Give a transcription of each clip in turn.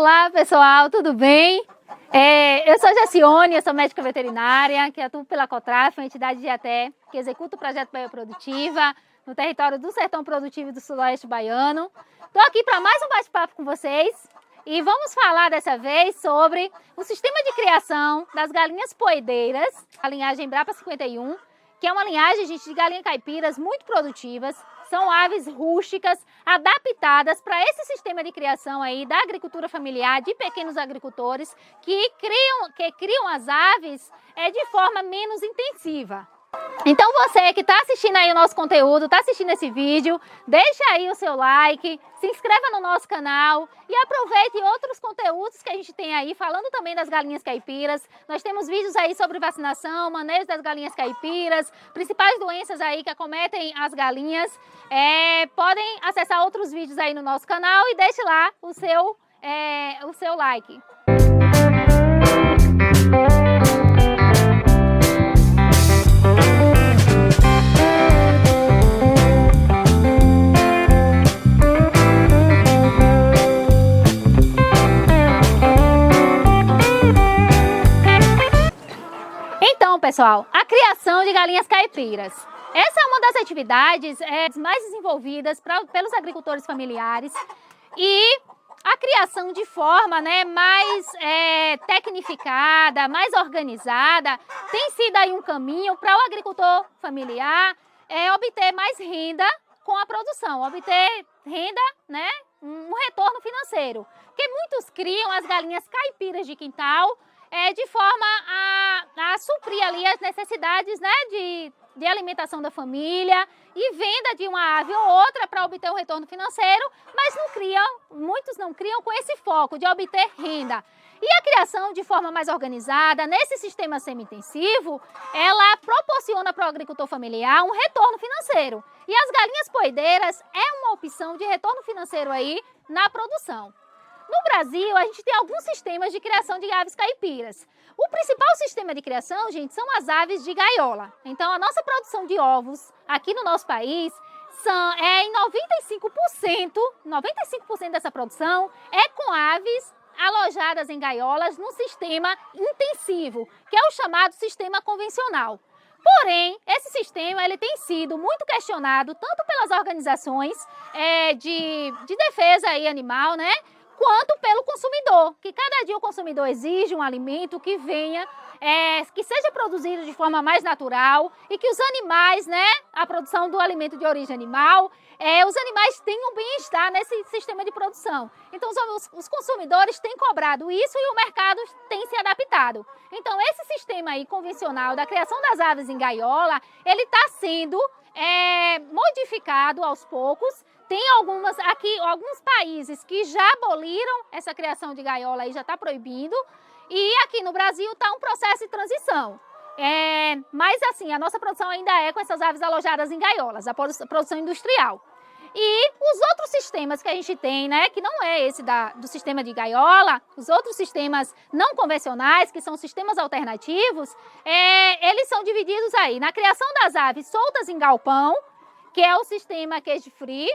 Olá pessoal, tudo bem? Eu sou Jacione, eu sou médica veterinária, que atuo pela Cotraf, uma entidade de IATE, que executa o projeto Bahia Produtiva no território do Sertão Produtivo do Sudoeste Baiano. Estou aqui para mais um bate-papo com vocês e vamos falar dessa vez sobre o sistema de criação das galinhas poedeiras, a linhagem Embrapa 51, que é uma linhagem, gente, de galinhas caipiras muito produtivas. São aves rústicas adaptadas para esse sistema de criação aí da agricultura familiar, de pequenos agricultores que criam as aves de forma menos intensiva. Então você que está assistindo aí o nosso conteúdo, está assistindo esse vídeo, deixa aí o seu like, se inscreva no nosso canal e aproveite outros conteúdos que a gente tem aí, falando também das galinhas caipiras. Nós temos vídeos aí sobre vacinação, manejo das galinhas caipiras, principais doenças aí que acometem as galinhas. Podem acessar outros vídeos aí no nosso canal e deixe lá o seu like. Então, pessoal, a criação de galinhas caipiras. Essa é uma das atividades mais desenvolvidas pelos agricultores familiares e a criação de forma mais tecnificada, mais organizada, tem sido aí um caminho para o agricultor familiar obter mais renda com a produção, obter renda, um retorno financeiro. Porque muitos criam as galinhas caipiras de quintal de forma a suprir ali as necessidades de alimentação da família e venda de uma ave ou outra para obter um retorno financeiro, mas muitos não criam com esse foco de obter renda. E a criação de forma mais organizada, nesse sistema semi-intensivo, ela proporciona para o agricultor familiar um retorno financeiro. E as galinhas poedeiras é uma opção de retorno financeiro aí na produção. No Brasil, a gente tem alguns sistemas de criação de aves caipiras. O principal sistema de criação, gente, são as aves de gaiola. Então, a nossa produção de ovos aqui no nosso país em 95% dessa produção é com aves alojadas em gaiolas no sistema intensivo, que é o chamado sistema convencional. Porém, esse sistema ele tem sido muito questionado tanto pelas organizações de defesa aí animal, quanto pelo consumidor, que cada dia o consumidor exige um alimento que que seja produzido de forma mais natural e que os animais, a produção do alimento de origem animal, os animais tenham bem-estar nesse sistema de produção. Então os consumidores têm cobrado isso e o mercado tem se adaptado. Então esse sistema aí convencional da criação das aves em gaiola, ele está sendo modificado aos poucos. Tem alguns países que já aboliram essa criação de gaiola e já está proibindo. E aqui no Brasil está um processo de transição. Mas assim, a nossa produção ainda é com essas aves alojadas em gaiolas, a produção industrial. E os outros sistemas que a gente tem, que não é esse do sistema de gaiola, os outros sistemas não convencionais, que são sistemas alternativos, eles são divididos aí na criação das aves soltas em galpão, que é o sistema cage free.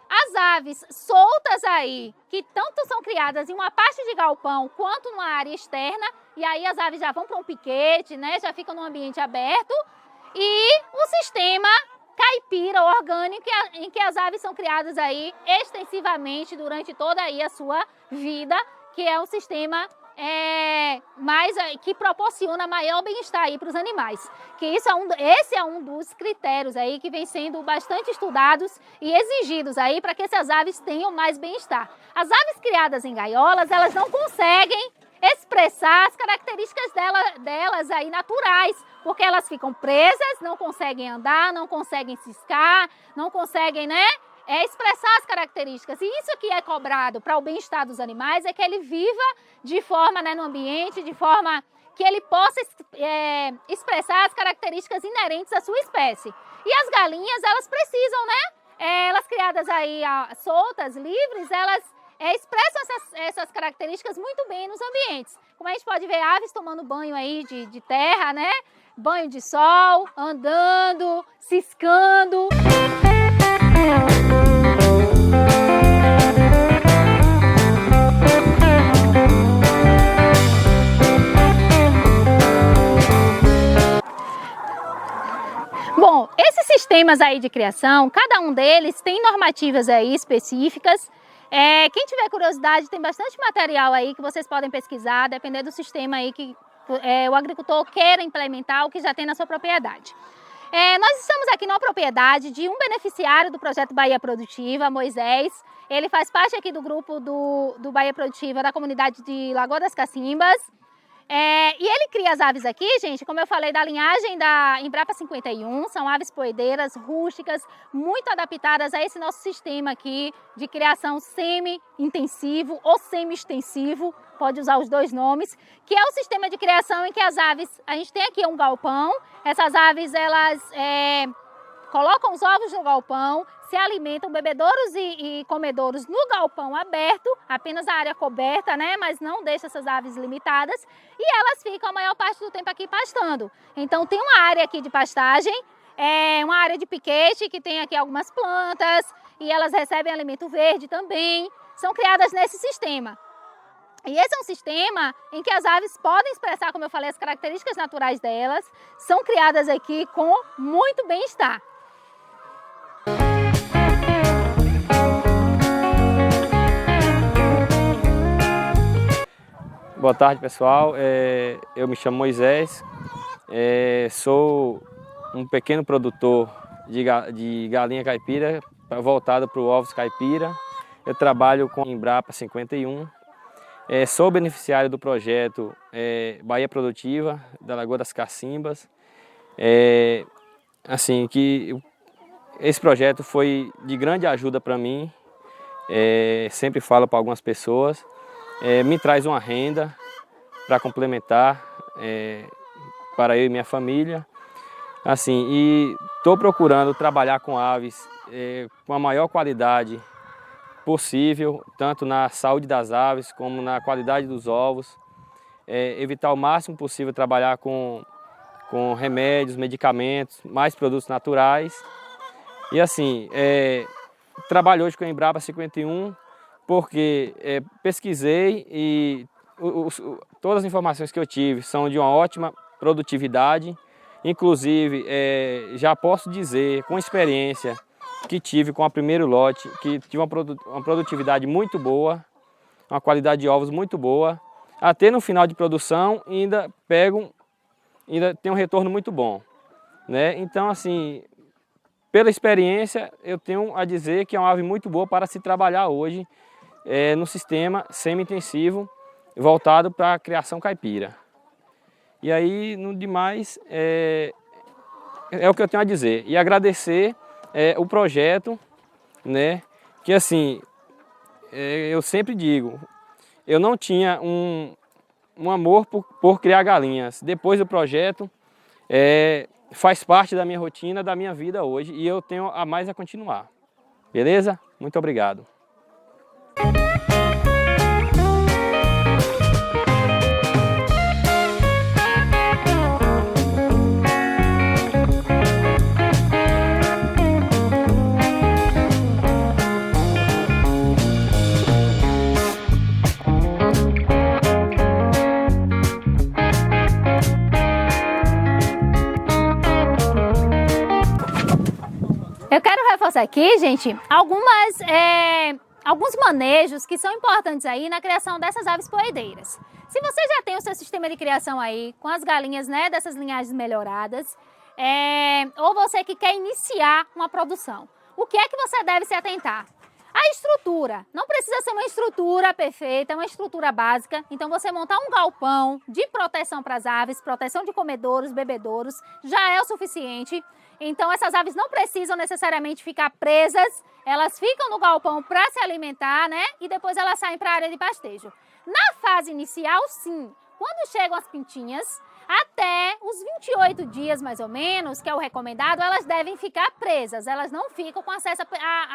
As aves soltas aí, que tanto são criadas em uma parte de galpão quanto numa área externa, e aí as aves já vão para um piquete, já ficam num ambiente aberto. E o sistema caipira orgânico, em que as aves são criadas aí extensivamente durante toda aí a sua vida, que é um sistema que proporciona maior bem-estar aí para os animais. Que esse é um dos critérios aí que vem sendo bastante estudados e exigidos aí para que essas aves tenham mais bem-estar. As aves criadas em gaiolas, elas não conseguem expressar as características delas aí naturais, porque elas ficam presas, não conseguem andar, não conseguem ciscar, não conseguem, expressar as características. E isso que é cobrado para o bem-estar dos animais é que ele viva de forma no ambiente, de forma que ele possa expressar as características inerentes à sua espécie. E as galinhas, elas precisam, elas criadas aí soltas, livres, elas expressam essas características muito bem nos ambientes. Como a gente pode ver aves tomando banho aí de terra, banho de sol, andando, ciscando. sistemas aí de criação, cada um deles tem normativas aí específicas. Quem tiver curiosidade, tem bastante material aí que vocês podem pesquisar, dependendo do sistema aí que o agricultor queira implementar ou que já tem na sua propriedade. Nós estamos aqui numa propriedade de um beneficiário do projeto Bahia Produtiva, Moisés. Ele faz parte aqui do grupo do Bahia Produtiva da comunidade de Lagoa das Cacimbas. E ele cria as aves aqui, gente, como eu falei, da linhagem da Embrapa 51, são aves poedeiras, rústicas, muito adaptadas a esse nosso sistema aqui de criação semi-intensivo ou semi-extensivo, pode usar os dois nomes, que é o sistema de criação em que as aves, a gente tem aqui um galpão, essas aves elas colocam os ovos no galpão, se alimentam, bebedouros e comedouros no galpão aberto, apenas a área coberta, né? Mas não deixa essas aves limitadas e elas ficam a maior parte do tempo aqui pastando. Então tem uma área aqui de pastagem, uma área de piquete que tem aqui algumas plantas e elas recebem alimento verde também, são criadas nesse sistema. E esse é um sistema em que as aves podem expressar, como eu falei, as características naturais delas, são criadas aqui com muito bem-estar. Boa tarde, pessoal. Eu me chamo Moisés, sou um pequeno produtor de galinha caipira voltado para o ovos caipira. Eu trabalho com a Embrapa 51, sou beneficiário do projeto Bahia Produtiva da Lagoa das Cacimbas. Assim que esse projeto foi de grande ajuda para mim, sempre falo para algumas pessoas. Me traz uma renda para complementar para eu e minha família. Assim, e estou procurando trabalhar com aves com a maior qualidade possível, tanto na saúde das aves como na qualidade dos ovos. Evitar o máximo possível trabalhar com remédios, medicamentos, mais produtos naturais. E assim, trabalho hoje com a Embrapa 51, porque pesquisei e todas as informações que eu tive são de uma ótima produtividade. Inclusive, já posso dizer com experiência que tive com o primeiro lote, que tive uma produtividade muito boa, uma qualidade de ovos muito boa. Até no final de produção ainda tem um retorno muito bom, né? Então, assim, pela experiência, eu tenho a dizer que é uma ave muito boa para se trabalhar hoje no sistema semi-intensivo voltado para a criação caipira. E aí, no demais, é o que eu tenho a dizer. E agradecer o projeto, né? Que assim, eu sempre digo, eu não tinha um amor por criar galinhas. Depois do projeto, faz parte da minha rotina, da minha vida hoje, e eu tenho a mais a continuar. Beleza? Muito obrigado. Eu quero reforçar aqui, gente, alguns manejos que são importantes aí na criação dessas aves poedeiras. Se você já tem o seu sistema de criação aí, com as galinhas, né, dessas linhagens melhoradas, ou você que quer iniciar uma produção, o que é que você deve se atentar? A estrutura, não precisa ser uma estrutura perfeita, é uma estrutura básica. Então você montar um galpão de proteção para as aves, proteção de comedouros, bebedouros, já é o suficiente. Então essas aves não precisam necessariamente ficar presas, elas ficam no galpão para se alimentar, né? E depois elas saem para a área de pastejo. Na fase inicial, sim, quando chegam as pintinhas, até os 28 dias mais ou menos, que é o recomendado, elas devem ficar presas, elas não ficam com acesso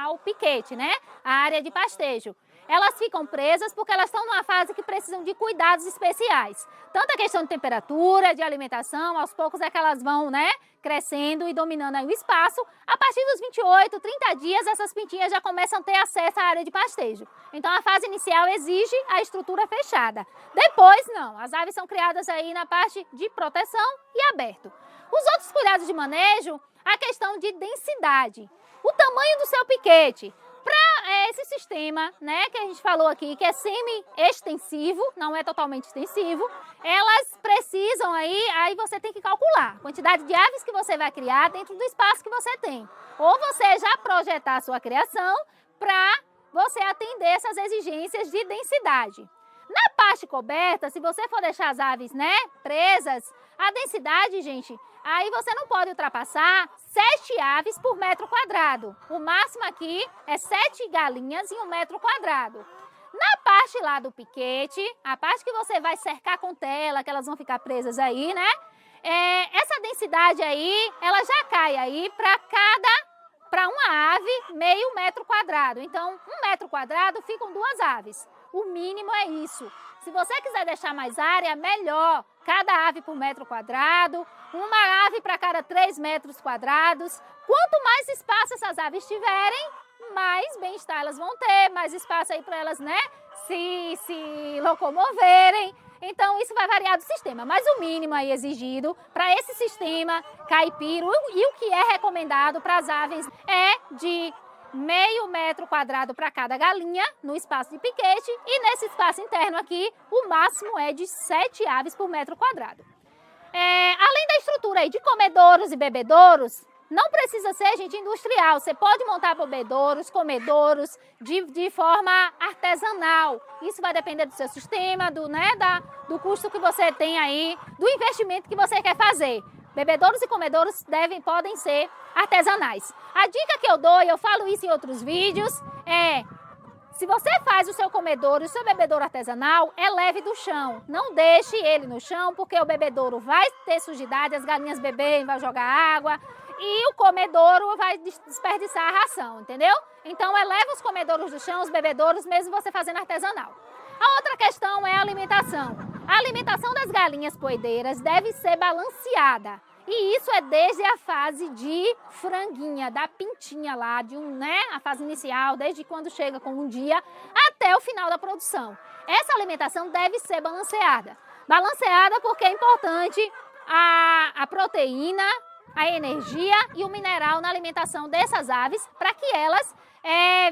ao piquete, né? A área de pastejo. Elas ficam presas porque elas estão numa fase que precisam de cuidados especiais. Tanto a questão de temperatura, de alimentação, aos poucos é que elas vão, né, crescendo e dominando aí o espaço. A partir dos 28, 30 dias, essas pintinhas já começam a ter acesso à área de pastejo. Então a fase inicial exige a estrutura fechada. Depois não, as aves são criadas aí na parte de proteção e aberto. Os outros cuidados de manejo, a questão de densidade, o tamanho do seu piquete. Para esse sistema, né, que a gente falou aqui, que é semi-extensivo, não é totalmente extensivo, elas precisam aí você tem que calcular a quantidade de aves que você vai criar dentro do espaço que você tem. Ou você já projetar a sua criação para você atender essas exigências de densidade. Na parte coberta, se você for deixar as aves, né, presas, a densidade, gente, aí você não pode ultrapassar 7 aves por metro quadrado. O máximo aqui é 7 galinhas em 1 metro quadrado. Na parte lá do piquete, a parte que você vai cercar com tela, que elas vão ficar presas aí, né? Essa densidade aí, ela já cai aí para uma ave, meio metro quadrado. Então, 1 metro quadrado ficam 2 aves. O mínimo é isso. Se você quiser deixar mais área, melhor. Cada ave por metro quadrado, uma ave para cada 3 metros quadrados. Quanto mais espaço essas aves tiverem, mais bem-estar elas vão ter, mais espaço aí para elas, né, se locomoverem. Então, isso vai variar do sistema, mas o mínimo aí exigido para esse sistema caipira e o que é recomendado para as aves é de meio metro quadrado para cada galinha no espaço de piquete e nesse espaço interno aqui, o máximo é de 7 aves por metro quadrado. Além da estrutura aí de comedouros e bebedouros, não precisa ser, gente, industrial. Você pode montar bebedouros, comedouros de forma artesanal. Isso vai depender do seu sistema, do custo que você tem aí, do investimento que você quer fazer. Bebedouros e comedouros podem ser artesanais. A dica que eu dou, e eu falo isso em outros vídeos, se você faz o seu comedouro, o seu bebedouro artesanal, eleve do chão. Não deixe ele no chão, porque o bebedouro vai ter sujidade, as galinhas beberem, vai jogar água e o comedouro vai desperdiçar a ração, entendeu? Então, eleva os comedouros do chão, os bebedouros, mesmo você fazendo artesanal. A outra questão é a alimentação. A alimentação das galinhas poedeiras deve ser balanceada. E isso é desde a fase de franguinha, da pintinha lá, a fase inicial, desde quando chega com um dia até o final da produção. Essa alimentação deve ser balanceada. Balanceada porque é importante a proteína, a energia e o mineral na alimentação dessas aves para que elas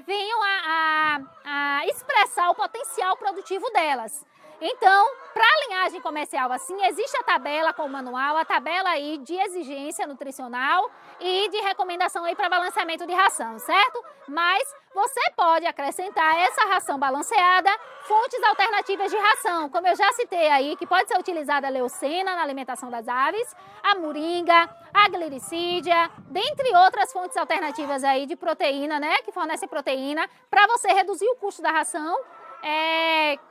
venham a expressar o potencial produtivo delas. Então, para a linhagem comercial assim, existe a tabela com o manual, a tabela aí de exigência nutricional e de recomendação aí para balanceamento de ração, certo? Mas você pode acrescentar essa ração balanceada, fontes alternativas de ração, como eu já citei aí, que pode ser utilizada a leucena na alimentação das aves, a moringa, a glicídia, dentre outras fontes alternativas aí de proteína, né, que fornecem proteína, para você reduzir o custo da ração.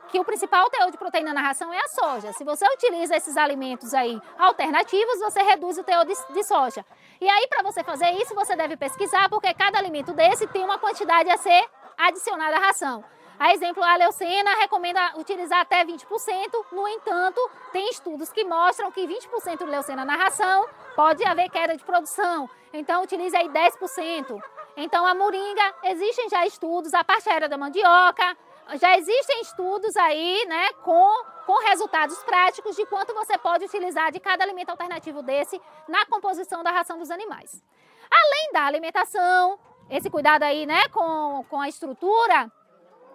Que o principal teor de proteína na ração é a soja. Se você utiliza esses alimentos aí alternativos, você reduz o teor de soja. E aí, para você fazer isso, você deve pesquisar, porque cada alimento desse tem uma quantidade a ser adicionada à ração. A exemplo, a leucena recomenda utilizar até 20%, no entanto, tem estudos que mostram que 20% de leucena na ração pode haver queda de produção, então utilize aí 10%. Então, a moringa, existem já estudos, a parte aérea da mandioca, já existem estudos aí, né, com resultados práticos de quanto você pode utilizar de cada alimento alternativo desse na composição da ração dos animais. Além da alimentação, esse cuidado aí, né, com a estrutura,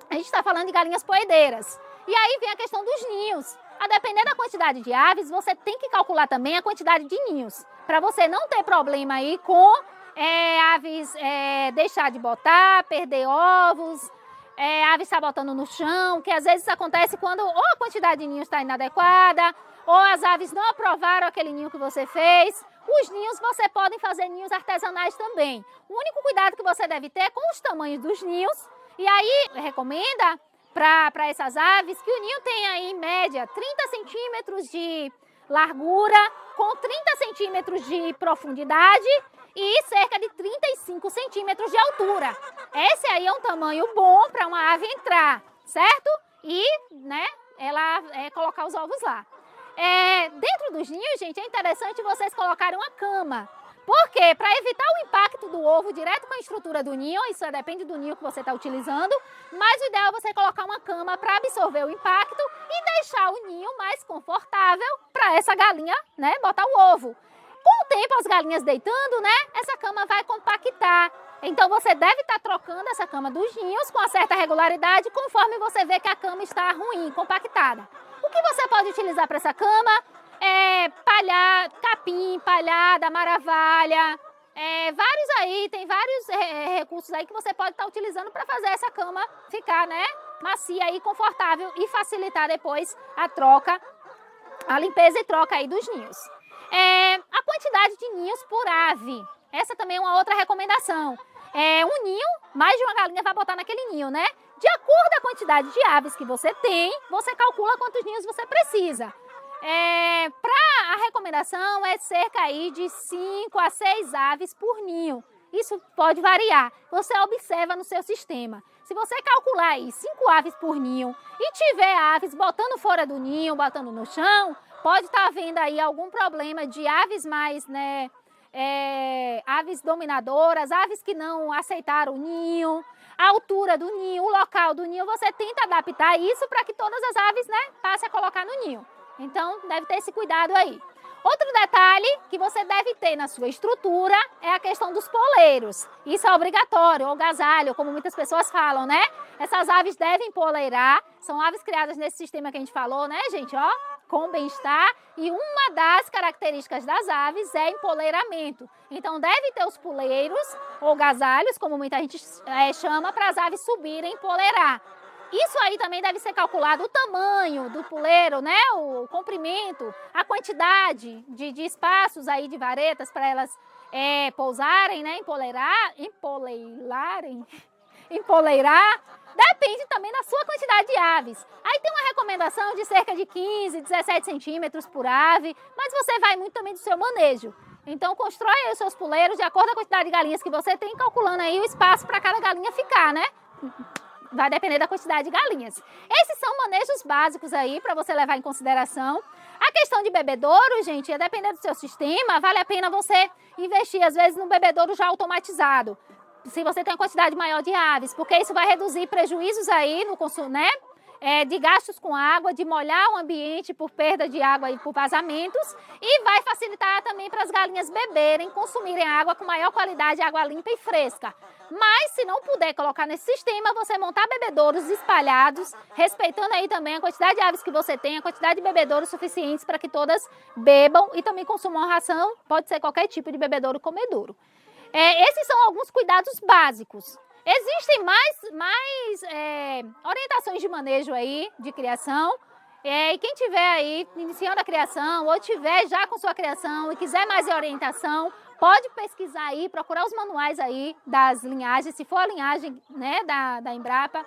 a gente está falando de galinhas poedeiras. E aí vem a questão dos ninhos. A depender da quantidade de aves, você tem que calcular também a quantidade de ninhos, para você não ter problema aí com aves deixar de botar, perder ovos, aves está botando no chão, que às vezes acontece quando ou a quantidade de ninhos está inadequada, ou as aves não aprovaram aquele ninho que você fez. Os ninhos, você pode fazer ninhos artesanais também. O único cuidado que você deve ter é com os tamanhos dos ninhos, e aí recomenda para essas aves que o ninho tenha aí, em média 30 centímetros de largura, com 30 centímetros de profundidade e cerca de 35 centímetros de altura. Esse aí é um tamanho bom para uma ave entrar, certo? E, né, ela colocar os ovos lá. Dentro dos ninhos, gente, é interessante vocês colocarem uma cama. Por quê? Para evitar o impacto do ovo direto com a estrutura do ninho, isso depende do ninho que você está utilizando, mas o ideal é você colocar uma cama para absorver o impacto e deixar o ninho mais confortável para essa galinha, né, botar o ovo. Com o tempo, as galinhas deitando, né, essa cama vai compactar. Então, você deve estar trocando essa cama dos ninhos com uma certa regularidade, conforme você vê que a cama está ruim, compactada. O que você pode utilizar para essa cama? Palha, capim, palhada, maravalha, vários aí, tem vários recursos aí que você pode estar utilizando para fazer essa cama ficar, né, macia e confortável e facilitar depois a troca, a limpeza e troca aí dos ninhos. A quantidade de ninhos por ave, essa também é uma outra recomendação. Um ninho, mais de uma galinha vai botar naquele ninho, né? De acordo com a quantidade de aves que você tem, você calcula quantos ninhos você precisa. A recomendação é cerca aí de 5 a 6 aves por ninho. Isso pode variar. Você observa no seu sistema. Se você calcular aí 5 aves por ninho e tiver aves botando fora do ninho, botando no chão, pode estar havendo aí algum problema de aves mais, né, aves dominadoras, aves que não aceitaram o ninho, a altura do ninho, o local do ninho, você tenta adaptar isso para que todas as aves, né, passem a colocar no ninho. Então, deve ter esse cuidado aí. Outro detalhe que você deve ter na sua estrutura é a questão dos poleiros. Isso é obrigatório, ou gasalho, como muitas pessoas falam, né? Essas aves devem poleirar, são aves criadas nesse sistema que a gente falou, né, gente? Ó, com bem-estar, e uma das características das aves é empoleiramento. Então, deve ter os poleiros, ou gasalhos, como muita gente chama, para as aves subirem e poleirar. Isso aí também deve ser calculado, o tamanho do puleiro, né? O comprimento, a quantidade de espaços aí de varetas para elas pousarem, né? Empoleirar. Depende também da sua quantidade de aves. Aí tem uma recomendação de cerca de 15, 17 centímetros por ave, mas você vai muito também do seu manejo. Então, constrói aí os seus puleiros de acordo com a quantidade de galinhas que você tem, calculando aí o espaço para cada galinha ficar, né? Vai depender da quantidade de galinhas. Esses são manejos básicos aí para você levar em consideração. A questão de bebedouro, gente, a depender do seu sistema, vale a pena você investir, às vezes, no bebedouro já automatizado. Se você tem uma quantidade maior de aves, porque isso vai reduzir prejuízos aí no consumo, né? De gastos com água, de molhar o ambiente por perda de água e por vazamentos, e vai facilitar também para as galinhas beberem, consumirem água com maior qualidade, água limpa e fresca. Mas se não puder colocar nesse sistema, você montar bebedouros espalhados, respeitando aí também a quantidade de aves que você tem, a quantidade de bebedouros suficientes para que todas bebam e também consumam a ração, pode ser qualquer tipo de bebedouro comedouro. Esses são alguns cuidados básicos. Existem mais orientações de manejo aí, de criação, e quem tiver aí iniciando a criação ou tiver já com sua criação e quiser mais orientação, pode pesquisar aí, procurar os manuais aí das linhagens, se for a linhagem, né, da Embrapa,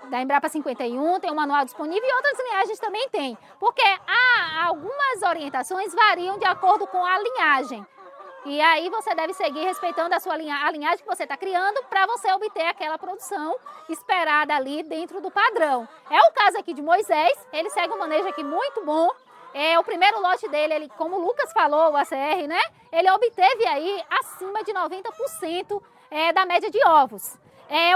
da Embrapa 51, tem um manual disponível e outras linhagens também tem, porque algumas orientações variam de acordo com a linhagem. E aí você deve seguir respeitando a linhagem que você está criando para você obter aquela produção esperada ali dentro do padrão. É o caso aqui de Moisés, ele segue um manejo aqui muito bom. O primeiro lote dele, ele, como o Lucas falou, o ACR, né? Ele obteve aí acima de 90% da média de ovos.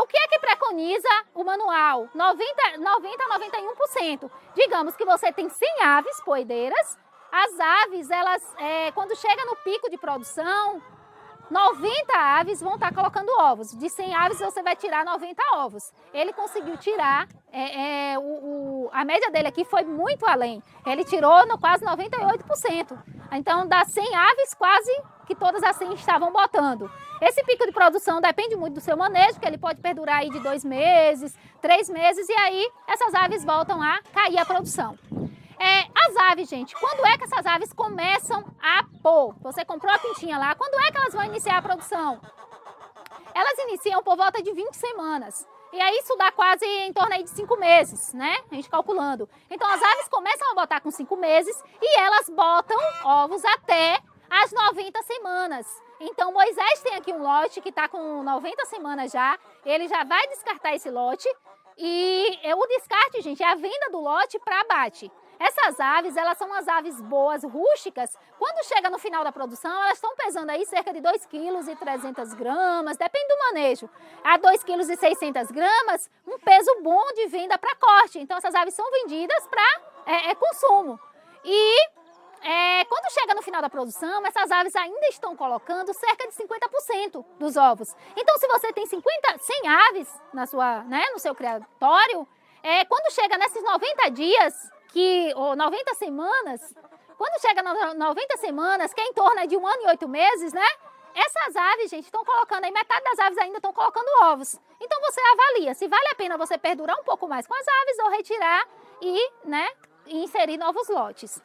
O que é que preconiza o manual? 90 a 91%. Digamos que você tem 100 aves poedeiras. As aves, elas, quando chega no pico de produção, 90 aves vão estar colocando ovos. De 100 aves, você vai tirar 90 ovos. Ele conseguiu tirar, a média dele aqui foi muito além. Ele tirou quase 98%. Então, das 100 aves, quase que todas as 100 estavam botando. Esse pico de produção depende muito do seu manejo, que ele pode perdurar aí de 2 meses, 3 meses, e aí essas aves voltam a cair a produção. As aves, gente, quando é que essas aves começam a pôr? Você comprou a pintinha lá, quando é que elas vão iniciar a produção? Elas iniciam por volta de 20 semanas. E aí isso dá quase em torno aí de 5 meses, né? A gente calculando. Então as aves começam a botar com 5 meses e elas botam ovos até as 90 semanas. Então Moisés tem aqui um lote que está com 90 semanas já. Ele já vai descartar esse lote. E o descarte, gente, é a venda do lote para abate. Essas aves, elas são as aves boas, rústicas. Quando chega no final da produção, elas estão pesando aí cerca de 2,3 kg, depende do manejo. A 2,6 kg, um peso bom de venda para corte. Então, essas aves são vendidas para consumo. E Quando chega no final da produção, essas aves ainda estão colocando cerca de 50% dos ovos. Então, se você tem 100 aves no seu criatório, quando chega nesses 90 dias, ou 90 semanas, quando chega nas 90 semanas, que é em torno de 1 ano e 8 meses, né? Essas aves, gente, estão colocando aí, metade das aves ainda estão colocando ovos. Então, você avalia se vale a pena você perdurar um pouco mais com as aves ou retirar e inserir novos lotes.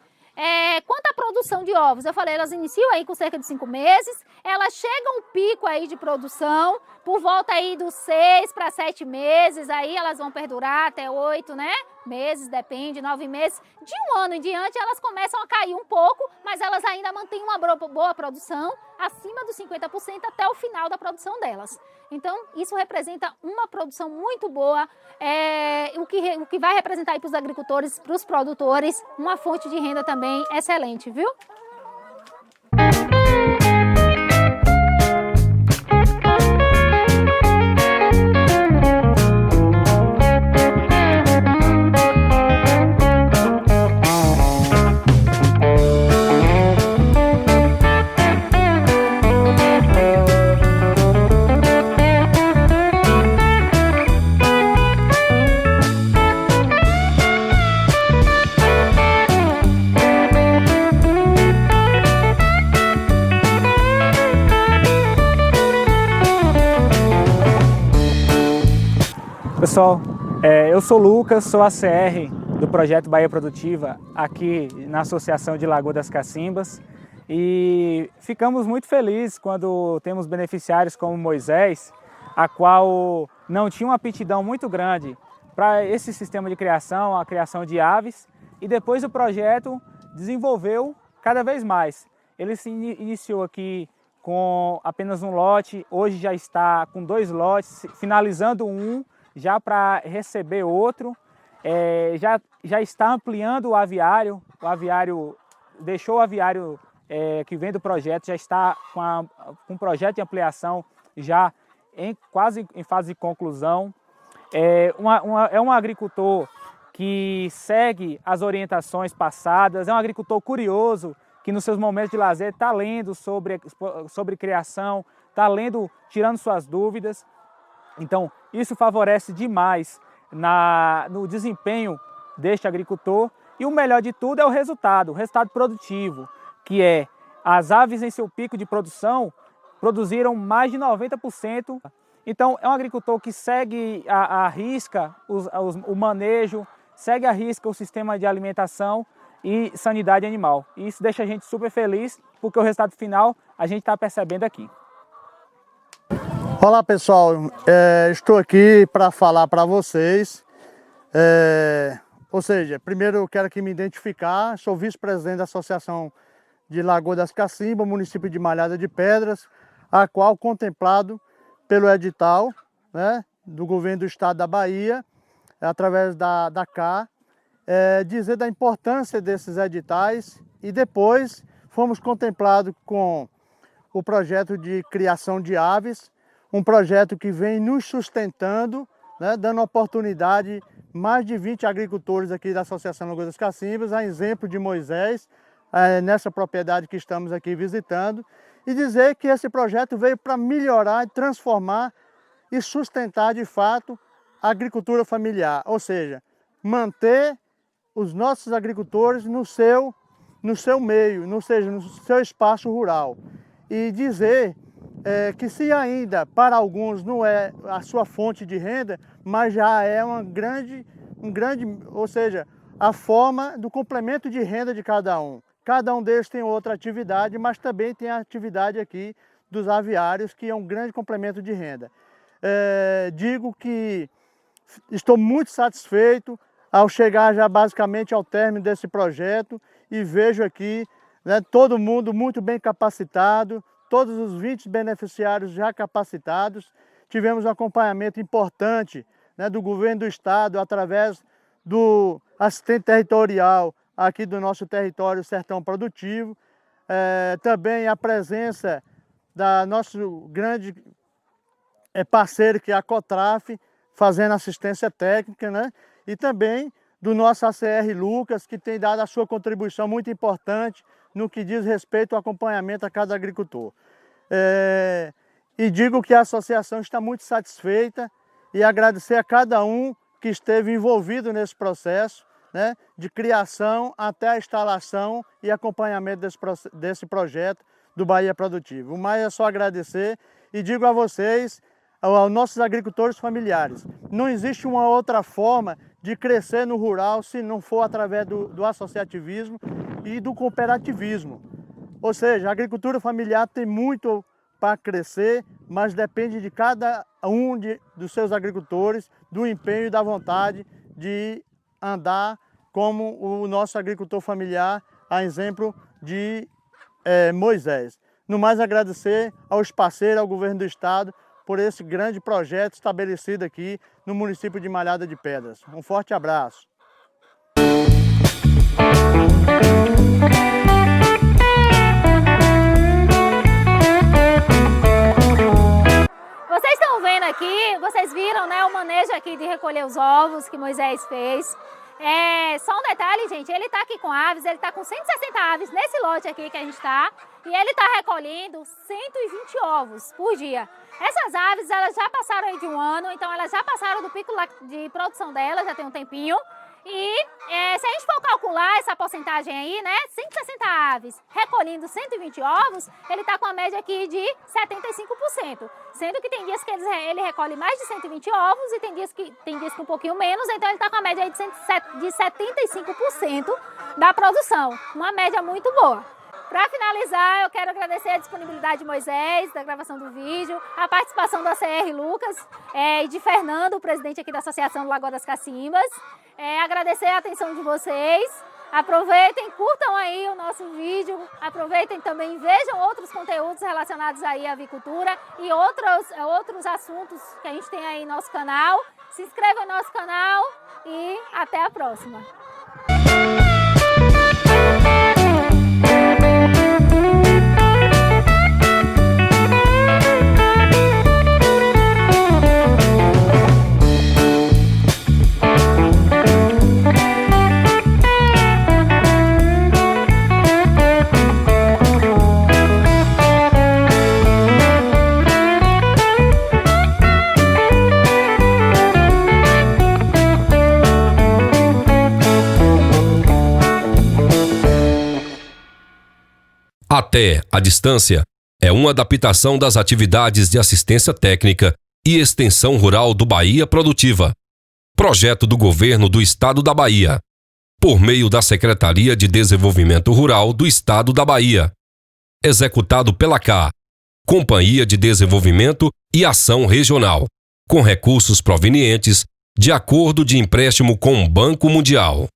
Quanto à produção de ovos, eu falei, elas iniciam aí com cerca de 5 meses, elas chegam um pico aí de produção por volta aí dos 6 para 7 meses, aí elas vão perdurar até 8, meses, depende, 9 meses. De 1 ano em diante, elas começam a cair um pouco, mas elas ainda mantêm uma boa produção, acima dos 50% até o final da produção delas. Então, isso representa uma produção muito boa, o que vai representar aí para os agricultores, para os produtores, uma fonte de renda também excelente, viu? Pessoal, eu sou o Lucas, sou ACR do projeto Bahia Produtiva aqui na Associação de Lagoa das Cacimbas e ficamos muito felizes quando temos beneficiários como Moisés, a qual não tinha uma aptidão muito grande para esse sistema de criação, a criação de aves, e depois o projeto desenvolveu cada vez mais. Ele se iniciou aqui com apenas um lote, hoje já está com 2 lotes, finalizando um, já para receber outro, já está ampliando o aviário deixou o aviário que vem do projeto, já está com um projeto de ampliação já quase em fase de conclusão. É um agricultor que segue as orientações passadas, é um agricultor curioso, que nos seus momentos de lazer está lendo sobre criação, está lendo, tirando suas dúvidas. Então, isso favorece demais no desempenho deste agricultor. E o melhor de tudo é o resultado produtivo, que é as aves em seu pico de produção produziram mais de 90%. Então, é um agricultor que segue à risca o manejo, segue à risca o sistema de alimentação e sanidade animal. E isso deixa a gente super feliz, porque o resultado final a gente está percebendo aqui. Olá pessoal, estou aqui para falar para vocês, ou seja, primeiro eu quero aqui me identificar, sou vice-presidente da Associação de Lagoa das Cacimbas, município de Malhada de Pedras, a qual contemplado pelo edital do governo do estado da Bahia, através da CA, dizer da importância desses editais e depois fomos contemplados com o projeto de criação de aves, um projeto que vem nos sustentando, dando oportunidade a mais de 20 agricultores aqui da Associação Lagoa das Cacimbas, a exemplo de Moisés, nessa propriedade que estamos aqui visitando, e dizer que esse projeto veio para melhorar, transformar e sustentar de fato a agricultura familiar, ou seja, manter os nossos agricultores no seu meio, no seu espaço rural, e dizer que se ainda para alguns não é a sua fonte de renda, mas já é ou seja, a forma do complemento de renda de cada um. Cada um deles tem outra atividade, mas também tem a atividade aqui dos aviários, que é um grande complemento de renda. Digo que estou muito satisfeito ao chegar já basicamente ao término desse projeto e vejo aqui todo mundo muito bem capacitado, todos os 20 beneficiários já capacitados. Tivemos um acompanhamento importante do governo do estado, através do assistente territorial aqui do nosso território Sertão Produtivo. Também a presença da nosso grande parceiro, que é a Cotraf, fazendo assistência técnica, e também do nosso ACR Lucas, que tem dado a sua contribuição muito importante no que diz respeito ao acompanhamento a cada agricultor. E digo que a associação está muito satisfeita e agradecer a cada um que esteve envolvido nesse processo, né, de criação até a instalação e acompanhamento desse projeto do Bahia Produtiva. O mais é só agradecer e digo a vocês, aos nossos agricultores familiares, não existe uma outra forma de crescer no rural se não for através do associativismo e do cooperativismo. Ou seja, a agricultura familiar tem muito para crescer, mas depende de cada um dos seus agricultores, do empenho e da vontade de andar como o nosso agricultor familiar, a exemplo de Moisés. No mais, agradecer aos parceiros, ao governo do estado, por esse grande projeto estabelecido aqui no município de Malhada de Pedras. Um forte abraço. Vocês estão vendo aqui, vocês viram, né, o manejo aqui de recolher os ovos que Moisés fez. Só um detalhe, gente, ele está aqui com aves, ele está com 160 aves nesse lote aqui que a gente está, e ele está recolhendo 120 ovos por dia. Essas aves, elas já passaram aí de 1 ano, então elas já passaram do pico de produção delas, já tem um tempinho. E se a gente for calcular essa porcentagem aí, né, 160 aves recolhendo 120 ovos, ele está com a média aqui de 75%. Sendo que tem dias que ele recolhe mais de 120 ovos e tem dias que um pouquinho menos, então ele está com a média aí de 75% da produção. Uma média muito boa. Para finalizar, eu quero agradecer a disponibilidade de Moisés, da gravação do vídeo, a participação do ACR Lucas e de Fernando, o presidente aqui da Associação do Lagoa das Cacimbas. Agradecer a atenção de vocês. Aproveitem, curtam aí o nosso vídeo, aproveitem também, vejam outros conteúdos relacionados aí à avicultura e outros assuntos que a gente tem aí no nosso canal. Se inscreva no nosso canal e até a próxima. Até a distância é uma adaptação das atividades de assistência técnica e extensão rural do Bahia Produtiva. Projeto do Governo do Estado da Bahia, por meio da Secretaria de Desenvolvimento Rural do Estado da Bahia. Executado pela CA, Companhia de Desenvolvimento e Ação Regional, com recursos provenientes de acordo de empréstimo com o Banco Mundial.